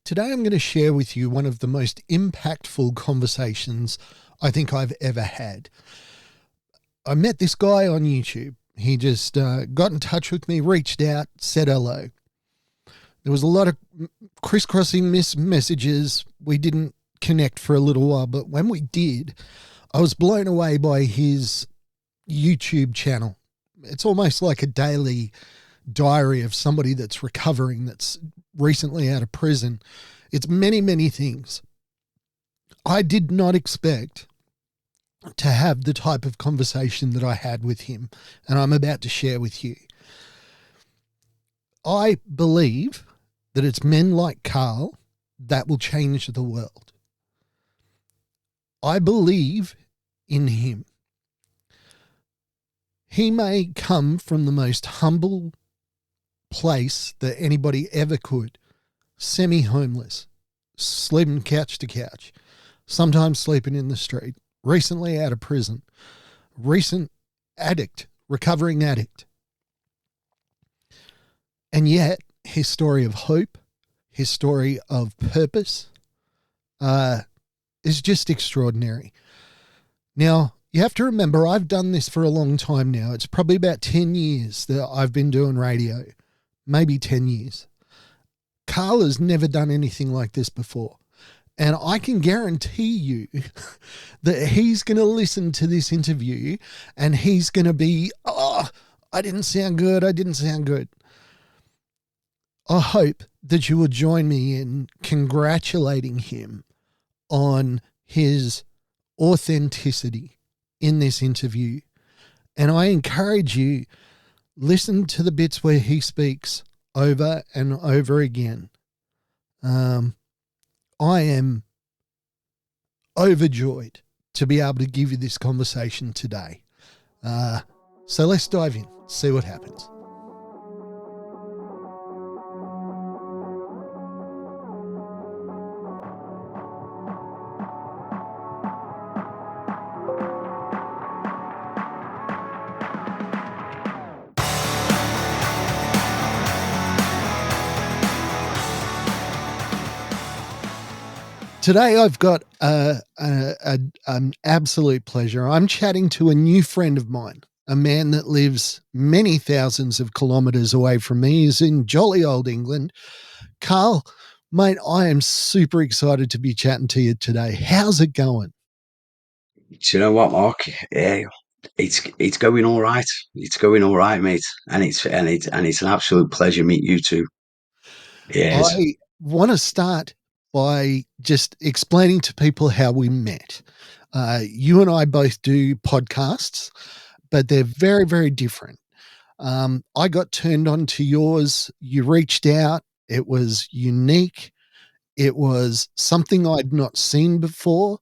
Today, I'm going to share with you one of the most impactful conversations I think I've ever had. I met this guy on YouTube. He just got in touch with me, reached out, said hello. There was a lot of crisscrossing messages. We didn't connect for a little while, but when we did, I was blown away by his YouTube channel. It's almost like a daily diary of somebody that's recovering, that's recently out of prison. It's many, many things. I did not expect to have the type of conversation that I had with him, and I'm about to share with you. I believe that it's men like Carl that will change the world. I believe in him. He may come from the most humble place that anybody ever could. Semi-homeless, sleeping couch to couch, sometimes sleeping in the street, recently out of prison, recent addict, recovering addict. And yet his story of hope, his story of purpose is just extraordinary. Now, you have to remember, I've done this for a long time now. It's probably about 10 years that I've been doing radio, maybe 10 years. Carl has never done anything like this before. And I can guarantee you that he's going to listen to this interview and he's going to be, I didn't sound good. I hope that you will join me in congratulating him on his authenticity in this interview. And I encourage you, listen to the bits where he speaks over and over again. I am overjoyed to be able to give you this conversation today. So let's dive in, see what happens. Today, I've got an absolute pleasure. I'm chatting to a new friend of mine, a man that lives many thousands of kilometres away from me. He's in jolly old England. Carl, mate, I am super excited to be chatting to you today. How's it going? Do you know what, Mark? Yeah, it's going all right. It's going all right, mate. And it's an absolute pleasure meet you too. Yes. I want to start by just explaining to people how we met. You and I both do podcasts, but they're very, very different. I got turned on to yours. You reached out. It was unique. It was something I'd not seen before,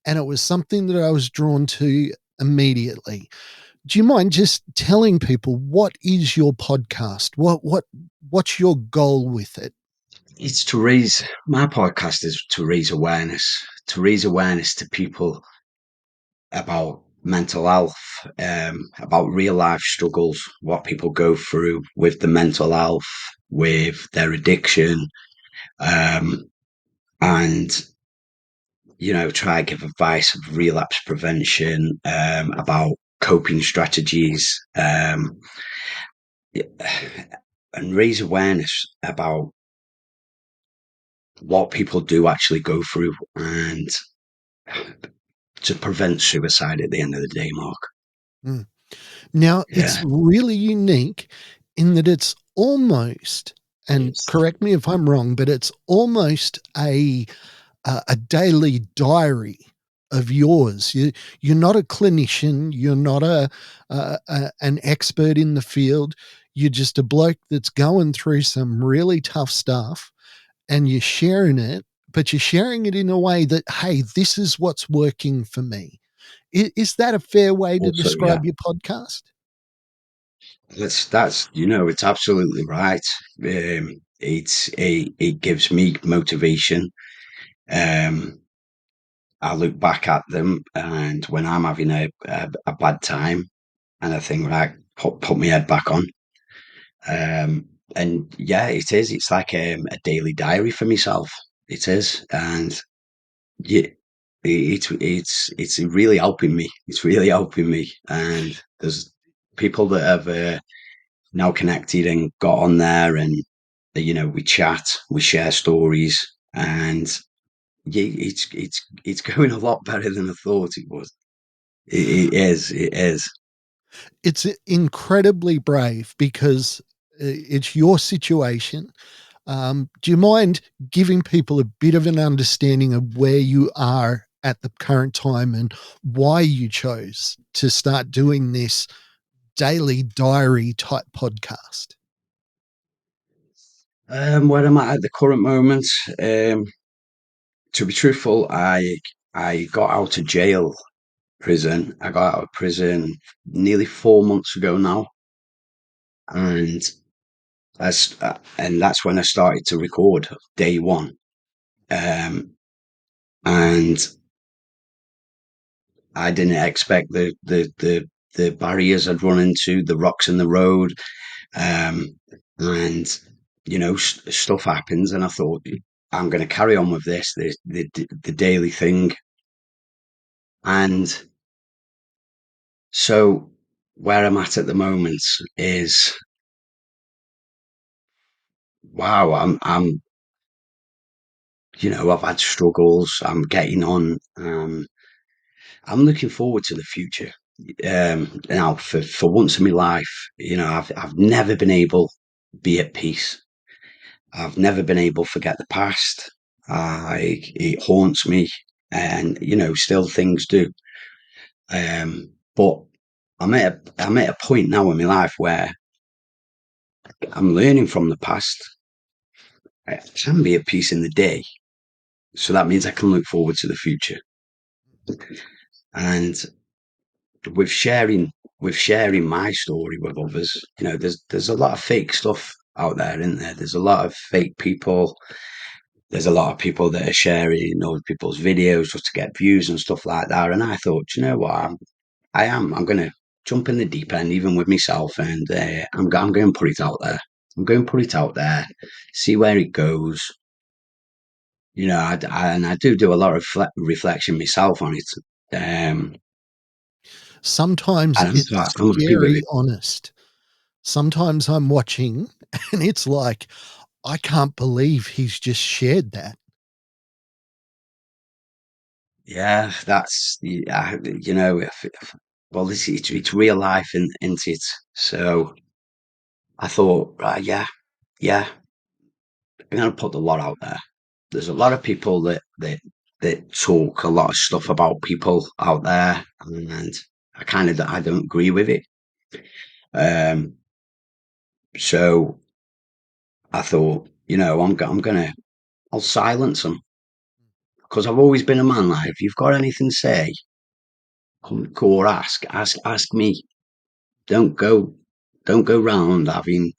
and it was something that I was drawn to immediately. Do you mind just telling people what is your podcast? What's your goal with it? It's to raise my podcast is to raise awareness to people about mental health, about real life struggles, what people go through with the mental health, with their addiction, um, and try and give advice of relapse prevention, about coping strategies, and raise awareness about what people do actually go through and to prevent suicide at the end of the day, Mark. Mm. Now, it's Yeah. really unique in that it's almost, and Yes. correct me if I'm wrong, but it's almost a daily diary of yours. You're not a clinician. You're not an expert in the field. You're just a bloke that's going through some really tough stuff, and you're sharing it, but you're sharing it in a way that, hey, this is what's working for me. Is that a fair way to Also, yeah. describe your podcast? It's absolutely right. It gives me motivation. Um, I look back at them, and when I'm having a bad time, and I think, right, put my head back on. And yeah, it is. It's like a daily diary for myself. it is, and yeah, it's really helping me. It's really helping me, and there's people that have now connected and got on there, and we chat, we share stories, and yeah, it's going a lot better than I thought it was. It is, it is. It's incredibly brave because it's your situation. Do you mind giving people a bit of an understanding of where you are at the current time and why you chose to start doing this daily diary type podcast? Where am I at the current moment? Um, to be truthful, I got out of jail prison. I got out of prison nearly 4 months ago now, and and that's when I started to record day one. Um, and I didn't expect the barriers I'd run into, the rocks in the road, um, and stuff happens. And I thought I'm going to carry on with this, the daily thing. And so where I'm at the moment is, wow, I've had struggles. I'm getting on. I'm looking forward to the future. Now, for once in my life, I've never been able to be at peace. I've never been able to forget the past. It haunts me, and still things do. But I'm at a point now in my life where I'm learning from the past. I can be at peace in the day, so that means I can look forward to the future. And with sharing my story with others, there's a lot of fake stuff out there, isn't there? There's a lot of fake people. There's a lot of people that are sharing other people's videos just to get views and stuff like that. And I thought, you know what, I'm going to jump in the deep end, even with myself, and I'm going to put it out there. I'm going to put it out there, see where it goes. And I do a lot of reflection myself on it. Sometimes And it's I'm happy with scary it. honest. Sometimes I'm watching and it's like, I can't believe he's just shared that. Yeah, that's yeah, well, it's real life, isn't it? So I thought, right, yeah, yeah, I'm gonna put a lot out there. There's a lot of people that talk a lot of stuff about people out there, and I don't agree with it. Um, so I thought, I'll silence them because I've always been a man. Like, if you've got anything to say, come or ask me. Don't go, don't go round having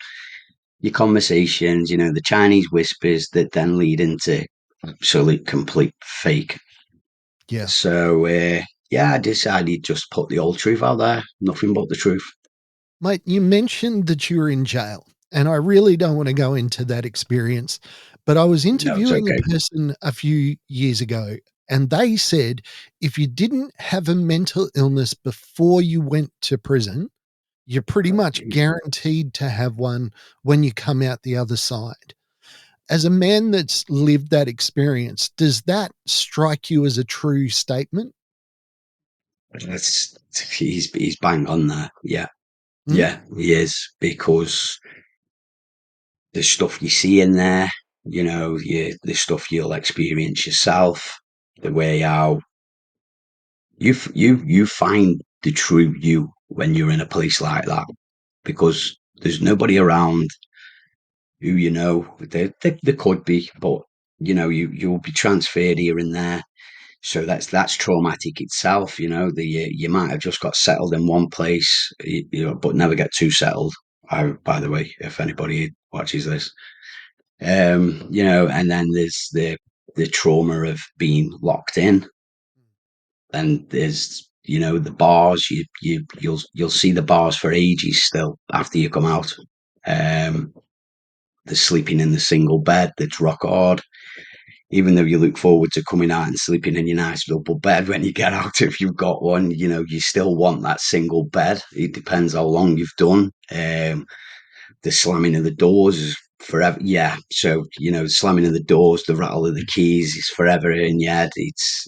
your conversations. The Chinese whispers that then lead into absolute complete fake. Yeah. So yeah, I decided just put the old truth out there, nothing but the truth. Mate, you mentioned that you were in jail, and I really don't want to go into that experience, but I was No, it's interviewing a okay. person a few years ago, and they said if you didn't have a mental illness before you went to prison, you're pretty much guaranteed to have one when you come out the other side. As a man that's lived that experience, does that strike you as a true statement? That's he's bang on there. Yeah, Mm? yeah, he is because the stuff you see in there, the stuff you'll experience yourself, the way how you find the true you when you're in a place like that because there's nobody around who there could be, but you'll be transferred here and there. So that's traumatic itself. You might have just got settled in one place, but never get too settled. By the way, if anybody watches this, and then there's the trauma of being locked in, and there's the bars. You'll see the bars for ages still after you come out. Um, the sleeping in the single bed that's rock hard. even though you look forward to coming out and sleeping in your nice double bed when you get out, if you've got one, you still want that single bed. It depends how long you've done. The slamming of the doors is forever. Yeah. So, slamming of the doors, the rattle of the keys is forever in your head.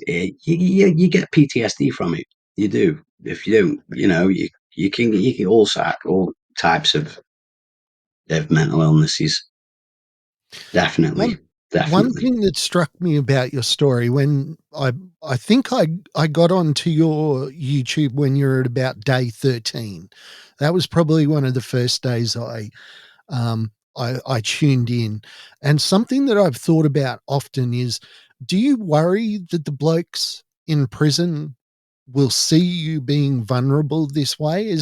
You get PTSD from it. You do. If you don't, you can all types of mental illnesses. Definitely. One one Definitely. thing that struck me about your story when I think I got onto your YouTube when you were at about day 13. That was probably one of the first days I tuned in. And something that I've thought about often is, do you worry that the blokes in prison will see you being vulnerable this way?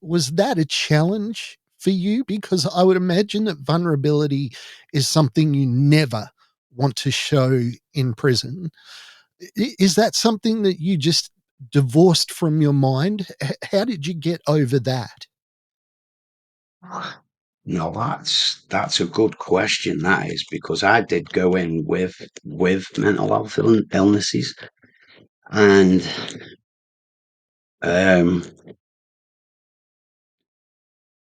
Was that a challenge for you? Because I would imagine that vulnerability is something you never want to show in prison. Is that something that you just divorced from your mind? How did you get over that? No, that's a good question. That is because I did go in with mental health illnesses, and um,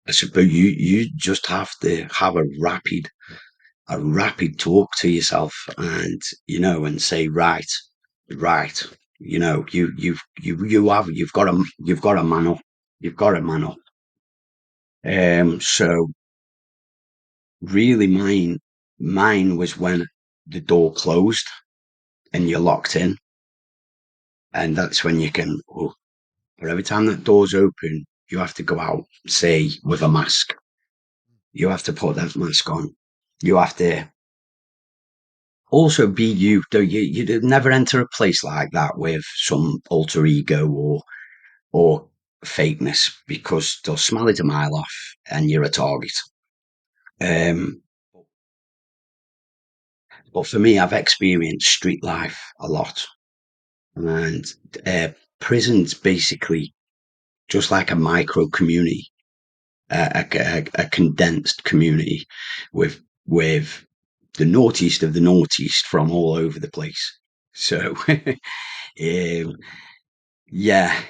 I suppose you just have to have a rapid talk to yourself, and say, right, you've got to man up, you've got to man up. So really, mine was when the door closed and you're locked in, and that's when you can. Oh, but every time that door's open, you have to go out, say, with a mask. You have to put that mask on. You have to also be you. Though you'd never enter a place like that with some alter ego or fakeness, because they'll smell it a mile off and you're a target. Um, but for me, I've experienced street life a lot, and uh, prison's basically just like a micro community, a condensed community with the naughtiest of the naughtiest from all over the place. So, um, yeah,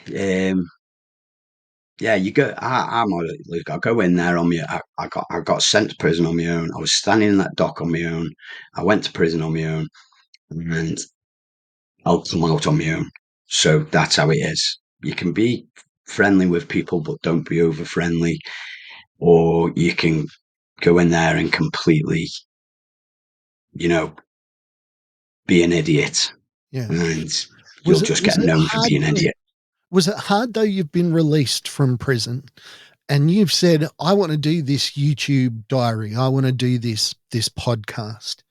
yeah, you go. I'm on it. Look, I go in there on my. I got sent to prison on my own. I was standing in that dock on my own. I went to prison on my own, and I'll come out on my own. So that's how it is. You can be friendly with people, but don't be over friendly. Or you can go in there and completely, you know, be an idiot, Yeah. and you'll Was it just was get it known for hard being an though? idiot. Was it hard though you've been released from prison and you've said, I want to do this YouTube diary. I want to do this podcast.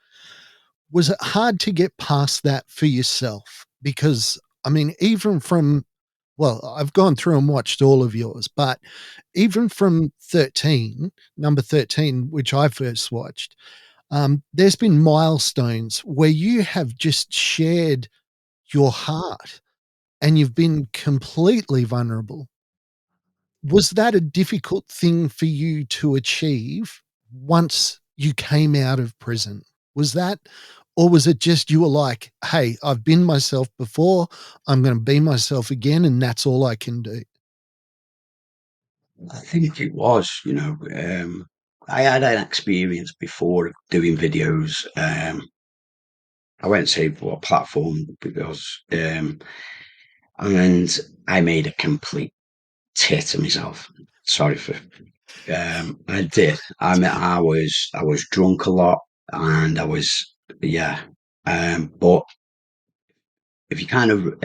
Was it hard to get past that for yourself? Because I mean, even from well, I've gone through and watched all of yours, but even from 13, number 13, which I first watched, there's been milestones where you have just shared your heart and you've been completely vulnerable. Was that a difficult thing for you to achieve once you came out of prison? Was that, or was it just you were like, "Hey, I've been myself before. I'm gonna be myself again, and that's all I can do." I think it was, I had an experience before of doing videos. I won't say what platform because, and I made a complete tit of myself. Sorry for, I did. I was drunk a lot, and yeah. But if you kind of,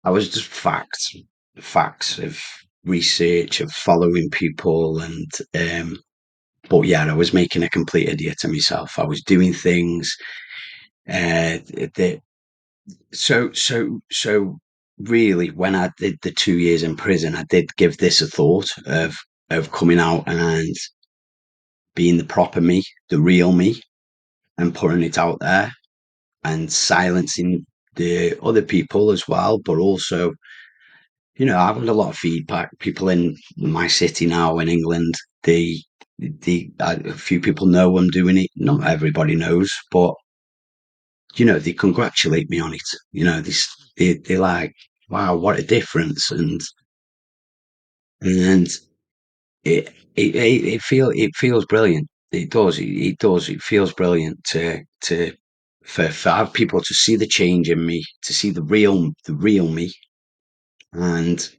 I was just facts of research of following people, but yeah, I was making a complete idiot of myself. I was doing things that so really, when I did the 2 years in prison, I did give this a thought of coming out and being the proper me, the real me, and putting it out there and silencing the other people as well, but also, I've had a lot of feedback. People in my city now in England, they a few people know I'm doing it. Not everybody knows, but they congratulate me on it. They're like, "Wow, what a difference!" And it feels brilliant. It does. It does. It feels brilliant for other people to see the change in me, to see the real me, and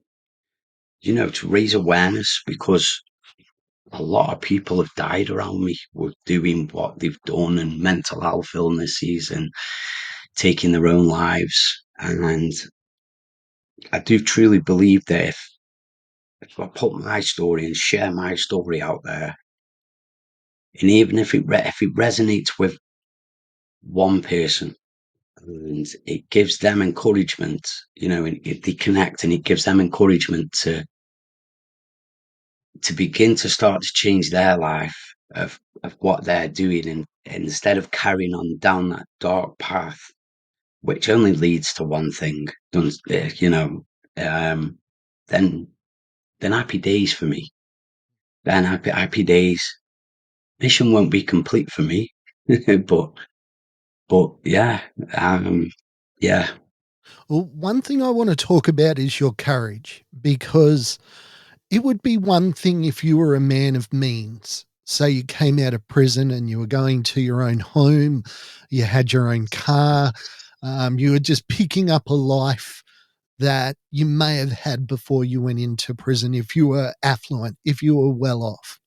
to raise awareness, because a lot of people have died around me with doing what they've done, and mental health illnesses, and taking their own lives. And I do truly believe that if I put my story and share my story out there, and even if it resonates with one person, and it gives them encouragement, and if they connect, and it gives them encouragement to begin to start to change their life of what they're doing, and instead of carrying on down that dark path, which only leads to one thing, um, then happy days for me. Then happy days. Mission won't be complete for me, but yeah, yeah, Well, one thing I want to talk about is your courage, because it would be one thing if you were a man of means. Say you came out of prison and you were going to your own home, you had your own car, you were just picking up a life that you may have had before you went into prison if you were affluent, if you were well off.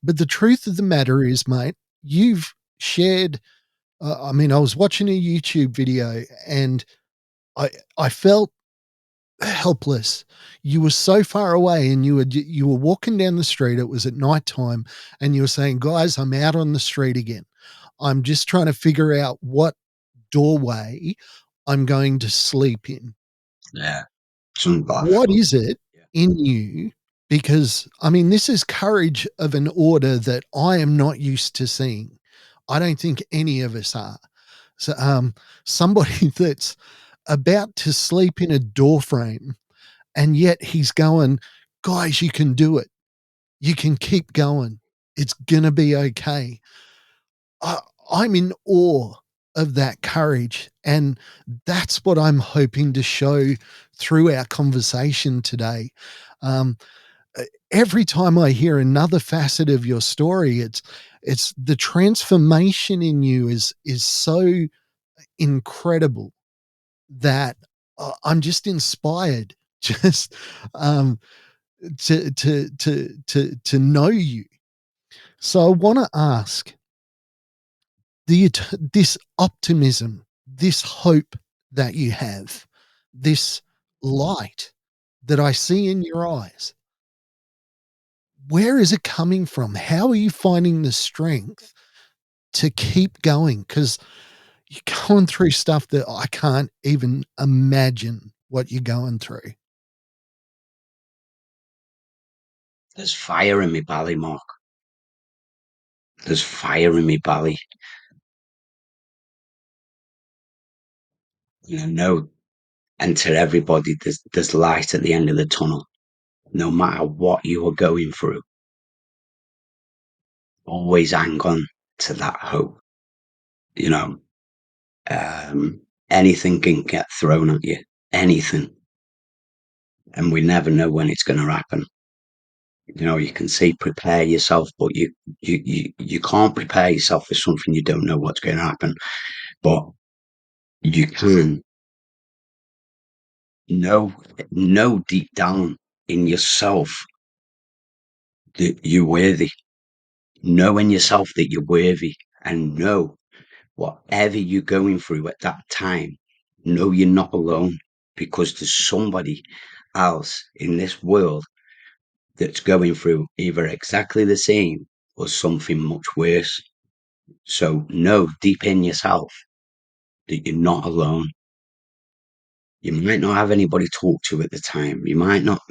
But the truth of the matter is, mate, you've shared. I mean, I was watching a YouTube video and I felt helpless. You were so far away, and you were walking down the street. It was at night time, and you were saying, "Guys, I'm out on the street again. I'm just trying to figure out what doorway I'm going to sleep in." yeah. Something like What that. is it Yeah. in you? Because I mean, this is courage of an order that I am not used to seeing. I don't think any of us are. So, somebody that's about to sleep in a door frame, and yet he's going, "Guys, you can do it. You can keep going. It's gonna be okay." I, I'm in awe of that courage, and that's what I'm hoping to show through our conversation today. Um, every time I hear another facet of your story, it's the transformation in you is so incredible that I'm just inspired, just um, to know you. So I want to ask this optimism, this hope that you have, this light that I see in your eyes. Where is it coming from? How are you finding the strength to keep going? Because you're going through stuff that I can't even imagine what you're going through. There's fire in me belly, Mark. There's fire in me belly. And I know, and to everybody, there's light at the end of the tunnel. No matter what you are going through, always hang on to that hope. You know, anything can get thrown at you, anything, and we never know when it's going to happen. You can say prepare yourself, but you can't prepare yourself for something you don't know what's going to happen. But you can know deep down in yourself that you're worthy. Know in yourself that you're worthy, and know whatever you're going through at that time, know you're not alone, because there's somebody else in this world that's going through either exactly the same or something much worse. So know deep in yourself that you're not alone. You might not have anybody to talk to at the time. You might not,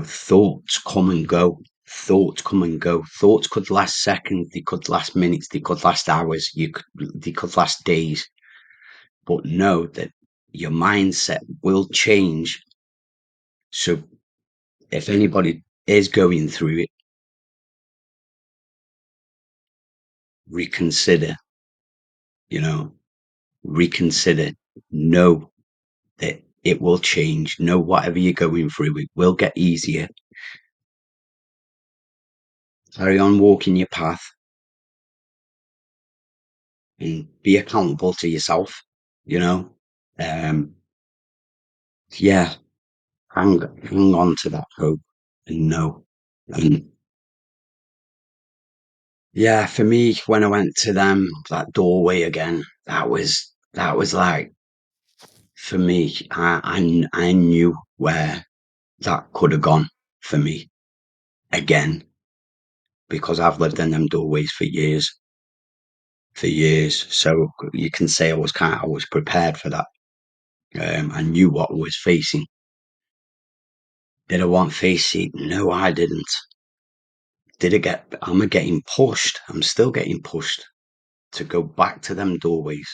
thoughts come and go. Thoughts come and go. Thoughts could last seconds, they could last minutes, they could last hours, they could last days. But know that your mindset will change. So if anybody is going through it, reconsider, you know, reconsider, know that it will change, know whatever you're going through, it will get easier. Carry on walking your path and be accountable to yourself, you know. Um, yeah, hang on to that hope and know. And yeah, for me, when I went to that doorway again, that was like, for me, I knew where that could have gone for me again, because I've lived in them doorways for years. So you can say I was prepared for that. I knew what I was facing. Did I want face it? No, I didn't. Am I getting pushed? I'm still getting pushed to go back to them doorways.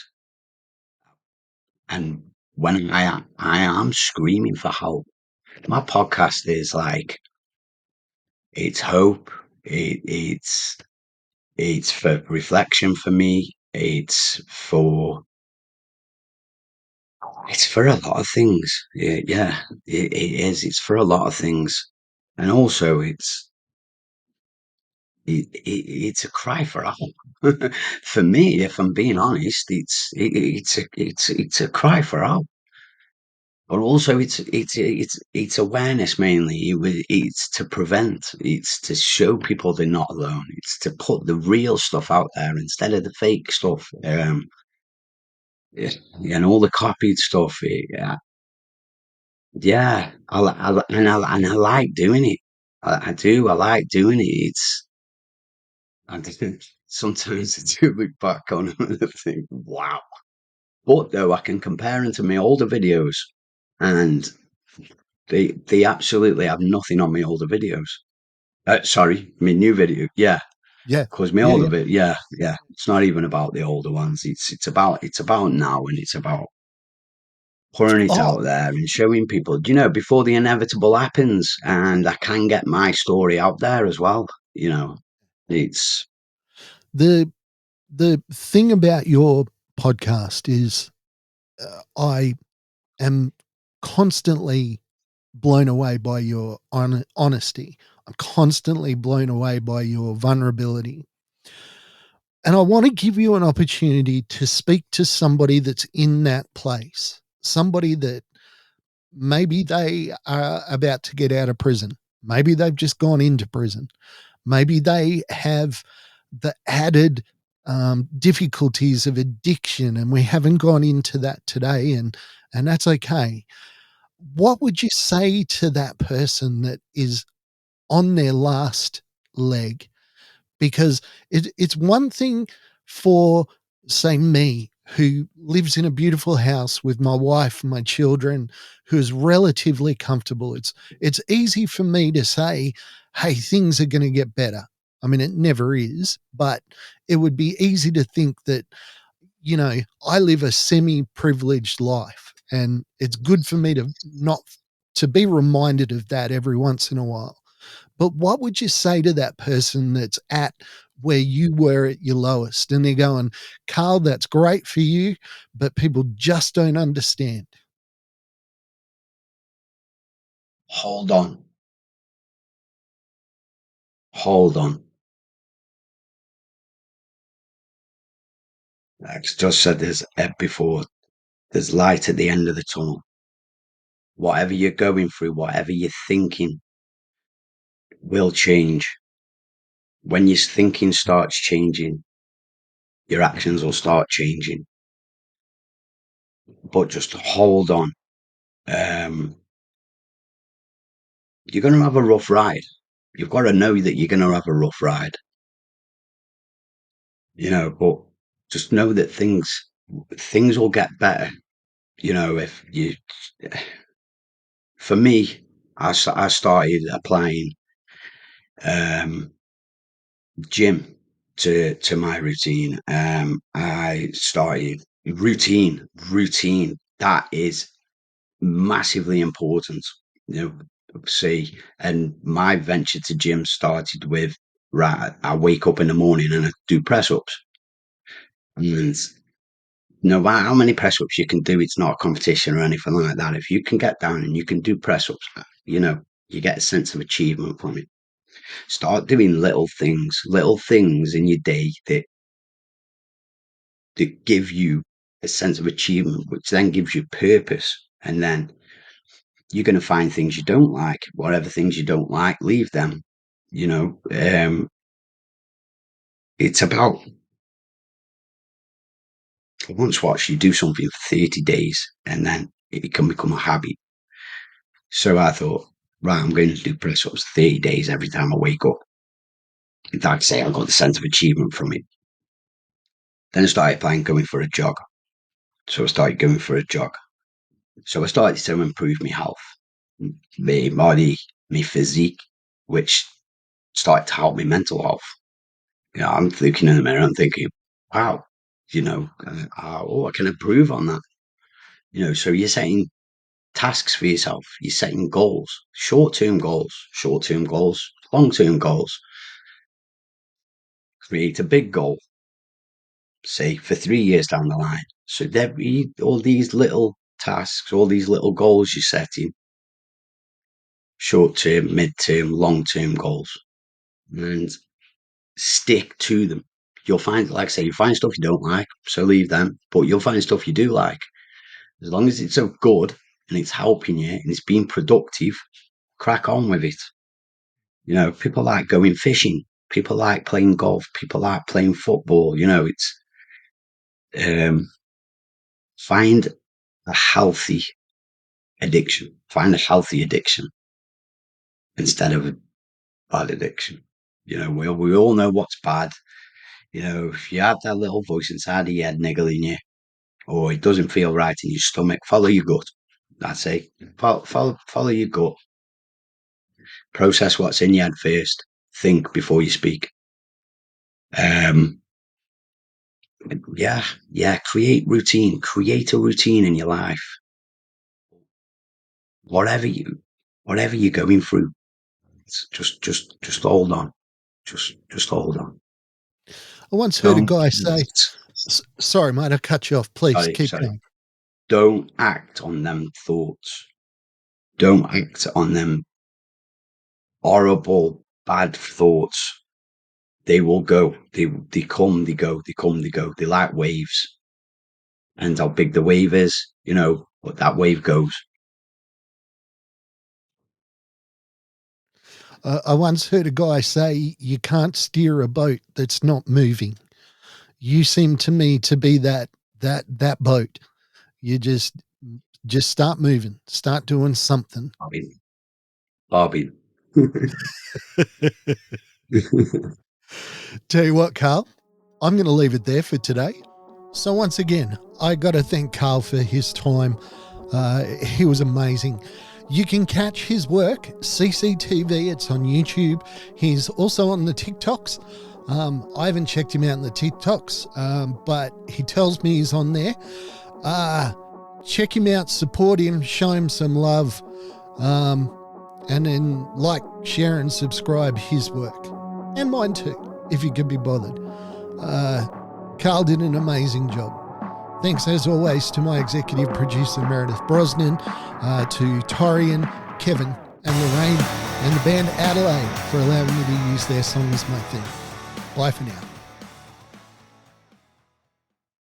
And when I am screaming for help. My podcast is like, it's hope. It's for reflection for me. It's for a lot of things. Yeah, it is. It's for a lot of things. And also it's a cry for help. For me, if I'm being honest, it's a cry for help. But also, it's awareness mainly. It's to prevent. It's to show people they're not alone. It's to put the real stuff out there instead of the fake stuff. Yeah, and all the copied stuff. Yeah, yeah. And I like doing it. I do. I like doing it. I do. Sometimes I do look back on them and I think, wow. But though I can compare them to my older videos, and they absolutely have nothing on my older videos. Sorry, my new video. Yeah, Yeah. because my Yeah. older Yeah. bit. Yeah, yeah. It's not even about the older ones. It's about now, and it's about pouring it Oh, out there and showing people. Before the inevitable happens, and I can get my story out there as well. It's the the thing about your podcast is I am constantly blown away by your honesty. I'm constantly blown away by your vulnerability. And I want to give you an opportunity to speak to somebody that's in that place, somebody that maybe they are about to get out of prison. Maybe they've just gone into prison. Maybe they have the added difficulties of addiction, and we haven't gone into that today, and that's okay. What would you say to that person that is on their last leg? Because it's one thing for, say, me, who lives in a beautiful house with my wife and my children, who's relatively comfortable. It's easy for me to say, hey, things are going to get better. I mean, it never is, but it would be easy to think that, I live a semi-privileged life, and it's good for me to not to be reminded of that every once in a while. But what would you say to that person that's at where you were at your lowest, and they're going, Carl, that's great for you, but people just don't understand? hold on, hold on. Like I just said, there's before. There's light at the end of the tunnel. Whatever you're going through, whatever you're thinking, will change. When your thinking starts changing, your actions will start changing. But just hold on. Um, you're going to have a rough ride. You've got to know that you're going to have a rough ride, but just know that things will get better. If you, for me, I started applying um, gym to my routine. I started routine. That is massively important. See, and my venture to gym started with, right. I wake up in the morning and I do press ups. And no matter how many press ups you can do, it's not a competition or anything like that. If you can get down and you can do press ups, you get a sense of achievement from it. Start doing little things in your day that give you a sense of achievement, which then gives you purpose. And then you're going to find things you don't like. Whatever things you don't like, leave them. It's about, once watch you do something for 30 days and then it can become a habit. So I thought, right, I'm going to do press ups 30 days every time I wake up. Like I say, I got the sense of achievement from it. Then I started going for a jog. So I started going for a jog. So I started to improve my health, my body, my physique, which started to help my mental health. I'm looking in the mirror, I'm thinking, wow, I can improve on that. So you're setting tasks for yourself, you're setting goals, short-term goals, long-term goals. Create a big goal, say for 3 years down the line. So there be all these little tasks, all these little goals you're setting, short-term, mid-term, long-term goals, and stick to them. You'll find, like I say, you find stuff you don't like, so leave them, but you'll find stuff you do like. As long as it's so good and it's helping you and it's being productive, crack on with it. People like going fishing, people like playing golf, people like playing football. It's find a healthy addiction. Find a healthy addiction instead of a bad addiction. We all know what's bad. If you have that little voice inside of your head niggling you, or it doesn't feel right in your stomach, follow your gut. That's it. Follow your gut. Process what's in your head first. Think before you speak. Yeah. Create routine. Create a routine in your life. Whatever you're going through, just hold on. Just hold on. I once heard a Don't guy say, sorry, mate, I cut you off. Please keep sorry. going. Don't act on them thoughts. Don't act on them horrible, bad thoughts. They will go. They come, they go, they come, they go. They like waves. And how big the wave is, but that wave goes. I once heard a guy say, you can't steer a boat that's not moving. You seem to me to be that boat. You just start moving, start doing something. Bobby. Tell you what, Carl, I'm going to leave it there for today. So once again, I got to thank Carl for his time. He was amazing. You can catch his work, CCTV. It's on YouTube. He's also on the TikToks. I haven't checked him out in the TikToks, but he tells me he's on there. Check him out, support him, show him some love, and then like, share, and subscribe his work. And mine too, if you can be bothered. Carl did an amazing job. Thanks as always to my executive producer Meredith Brosnan, to Torian, Kevin and Lorraine and the band Adelaide for allowing me to use their song as my theme. Bye for now.